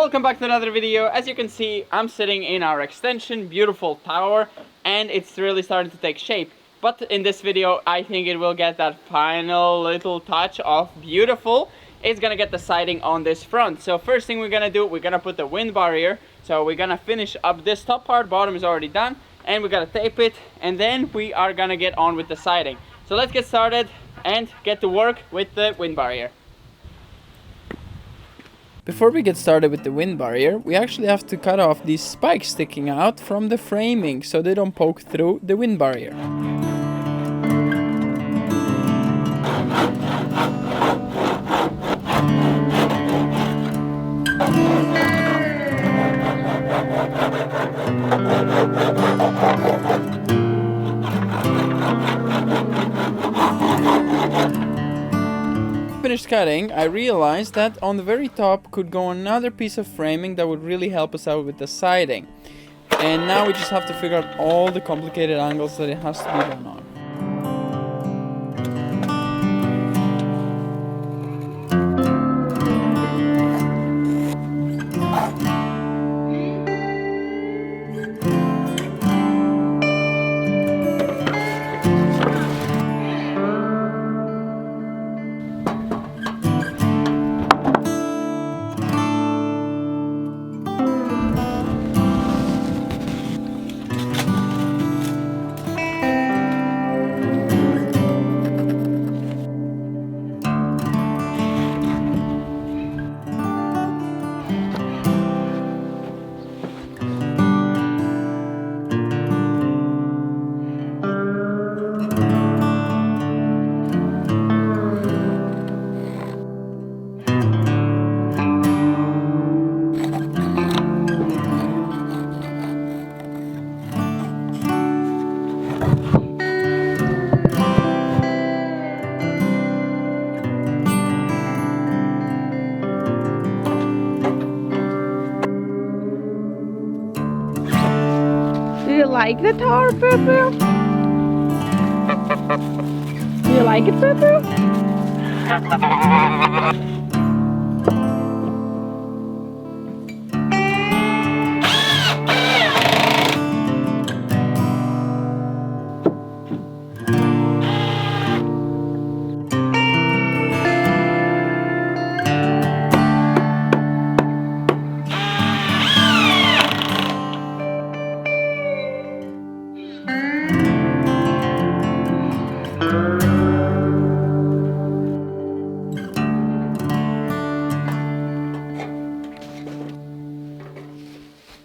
Welcome back to another video. As you can see, I'm sitting in our extension, beautiful tower, and it's really starting to take shape. But in this video, I think it will get that final little touch of beautiful. It's gonna get the siding on this front. So first thing we're gonna do, we're gonna put the wind barrier. So we're gonna finish up this top part, bottom is already done, and we gotta tape it, and then we are gonna get on with the siding. So let's get started and get to work with the wind barrier. Before we get started with the wind barrier, we actually have to cut off these spikes sticking out from the framing so they don't poke through the wind barrier. Finished cutting, I realized that on the very top could go another piece of framing that would really help us out with the siding. And now we just have to figure out all the complicated angles that it has to be done on. Do you like the tower, Poo-Poo? Do you like it, Poo-Poo?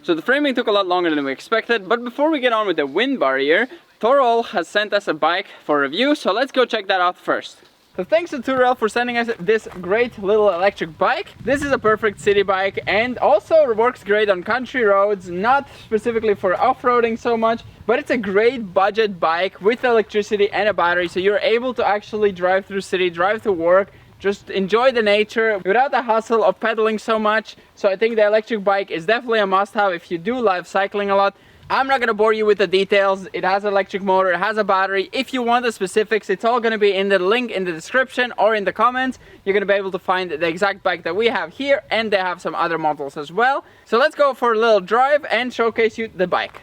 So the framing took a lot longer than we expected, but before we get on with the wind barrier, Touroll has sent us a bike for review, so let's go check that out first. So thanks to Touroll for sending us this great little electric bike. This is a perfect city bike and also works great on country roads, not specifically for off-roading so much, but it's a great budget bike with electricity and a battery, so you're able to actually drive through city, drive to work, just enjoy the nature without the hustle of pedaling so much. So I think the electric bike is definitely a must-have if you do love cycling a lot. I'm not gonna bore you with the details. It has an electric motor, it has a battery. If you want the specifics, it's all gonna be in the link in the description or in the comments. You're gonna be able to find the exact bike that we have here, and they have some other models as well. So let's go for a little drive and showcase you the bike.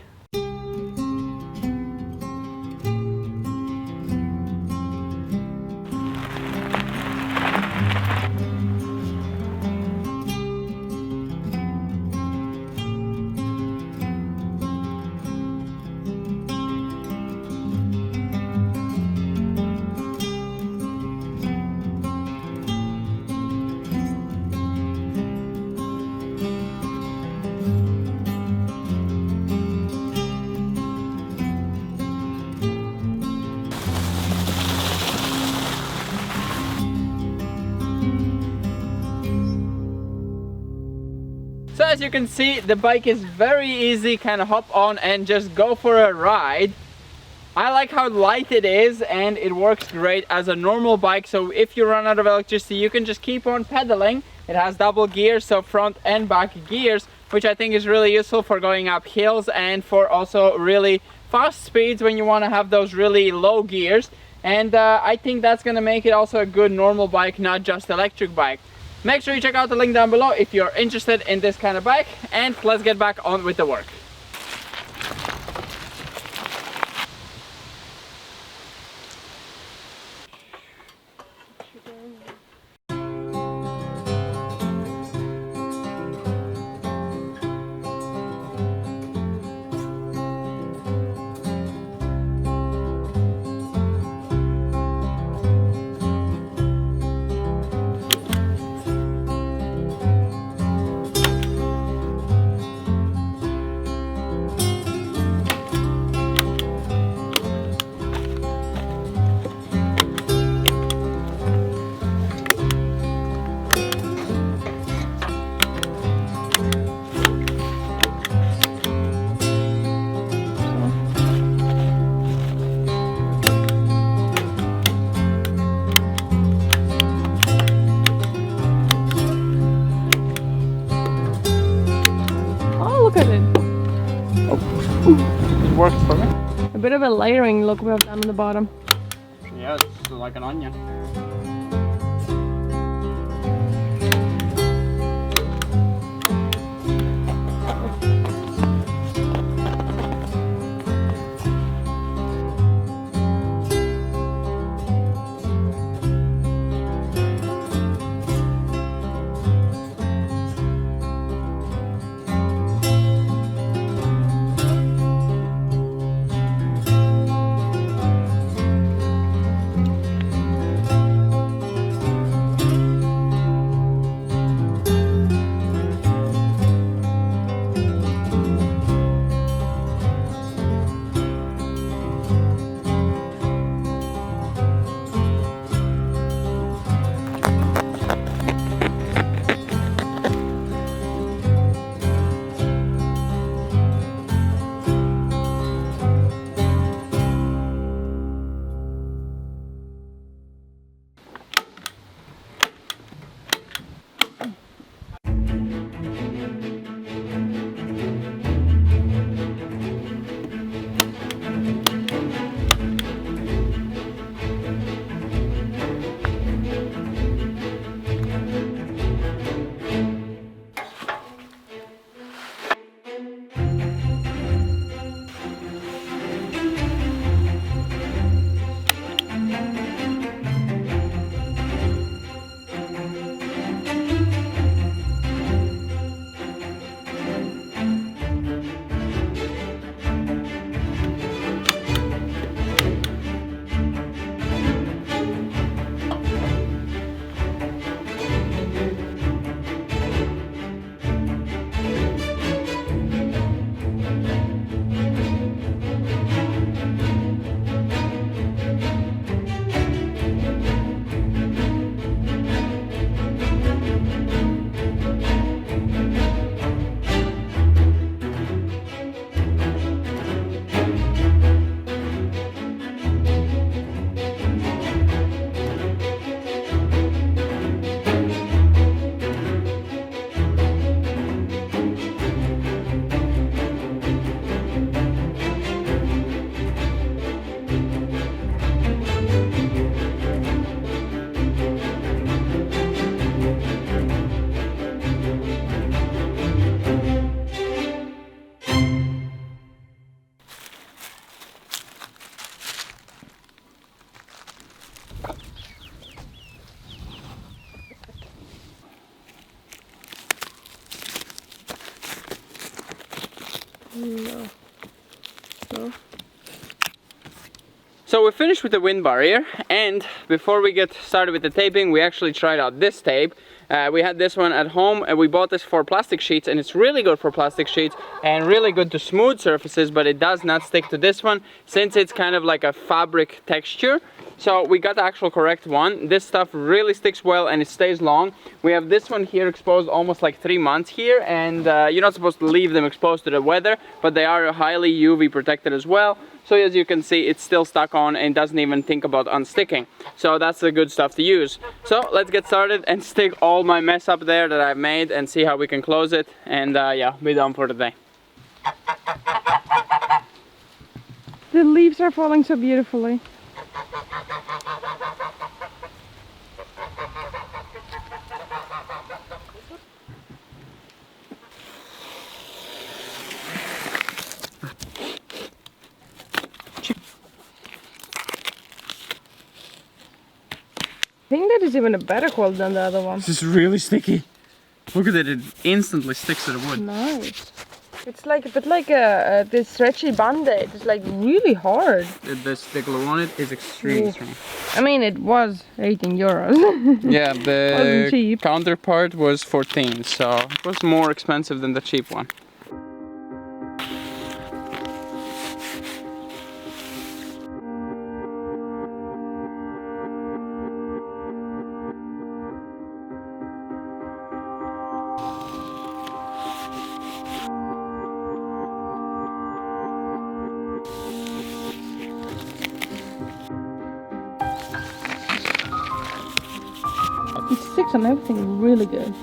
So as you can see, the bike is very easy, kind of hop on and just go for a ride. I like how light it is, and it works great as a normal bike. So if you run out of electricity, you can just keep on pedaling. It has double gears, so front and back gears, which I think is really useful for going up hills and for also really fast speeds when you want to have those really low gears. And I think that's going to make it also a good normal bike, not just electric bike. Make sure you check out the link down below if you're interested in this kind of bike, and let's get back on with the work. Look at it. It works for me. A bit of a layering look we have done on the bottom. Yeah, it's like an onion. No. No. So we finished with the wind barrier, and before we get started with the taping, we actually tried out this tape. We had this one at home and we bought this for plastic sheets, and it's really good for plastic sheets and really good to smooth surfaces, but it does not stick to this one since it's kind of like a fabric texture. So we got the actual correct one. This stuff really sticks well and it stays long. We have this one here exposed almost like 3 months here, and you're not supposed to leave them exposed to the weather, but they are highly UV protected as well. So as you can see, it's still stuck on and doesn't even think about unsticking. So that's the good stuff to use. So let's get started and stick all my mess up there that I've made and see how we can close it, and yeah, be done for the day. The leaves are falling so beautifully. think that is even a better quality than the other one. This is really sticky. Look at it, it instantly sticks to the wood. Nice. It's like a bit like this stretchy band-aid. It's like really hard. The glue on it is extremely strong. I mean, it was 18 euros. Yeah, Wasn't the cheap. counterpart was 14, so it was more expensive than the cheap one. It sticks on everything really good.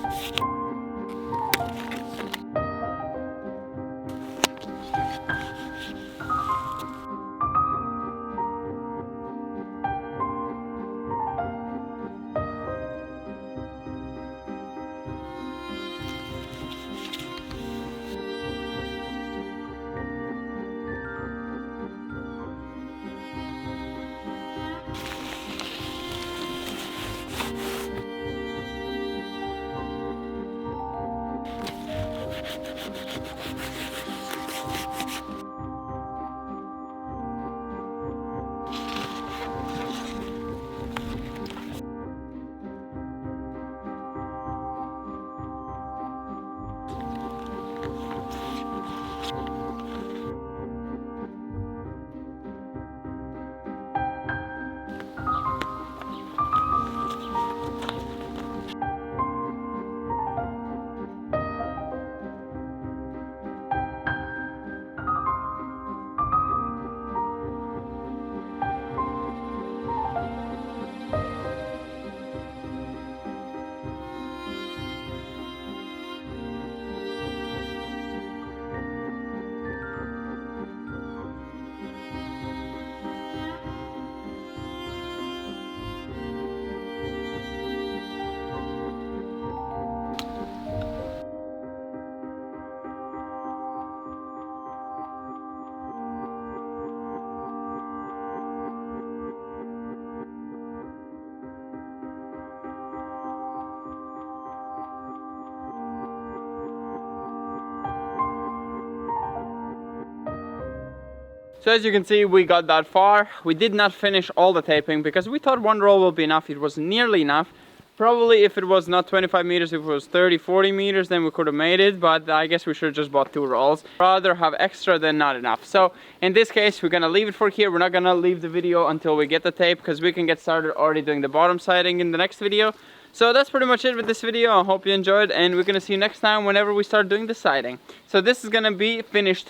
So as you can see, we got that far. We did not finish all the taping because we thought one roll will be enough. It was nearly enough. Probably if it was not 25 meters, if it was 30, 40 meters, then we could have made it. But I guess we should have just bought 2 rolls. Rather have extra than not enough. So in this case, we're gonna leave it for here. We're not gonna leave the video until we get the tape because we can get started already doing the bottom siding in the next video. So that's pretty much it with this video. I hope you enjoyed, and we're gonna see you next time whenever we start doing the siding. So this is gonna be finished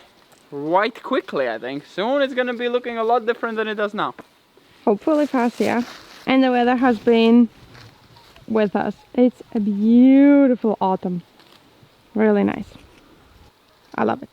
quite quickly, I think. Soon it's gonna be looking a lot different than it does now. Hopefully fast, yeah. And the weather has been with us. It's a beautiful autumn. Really nice. I love it.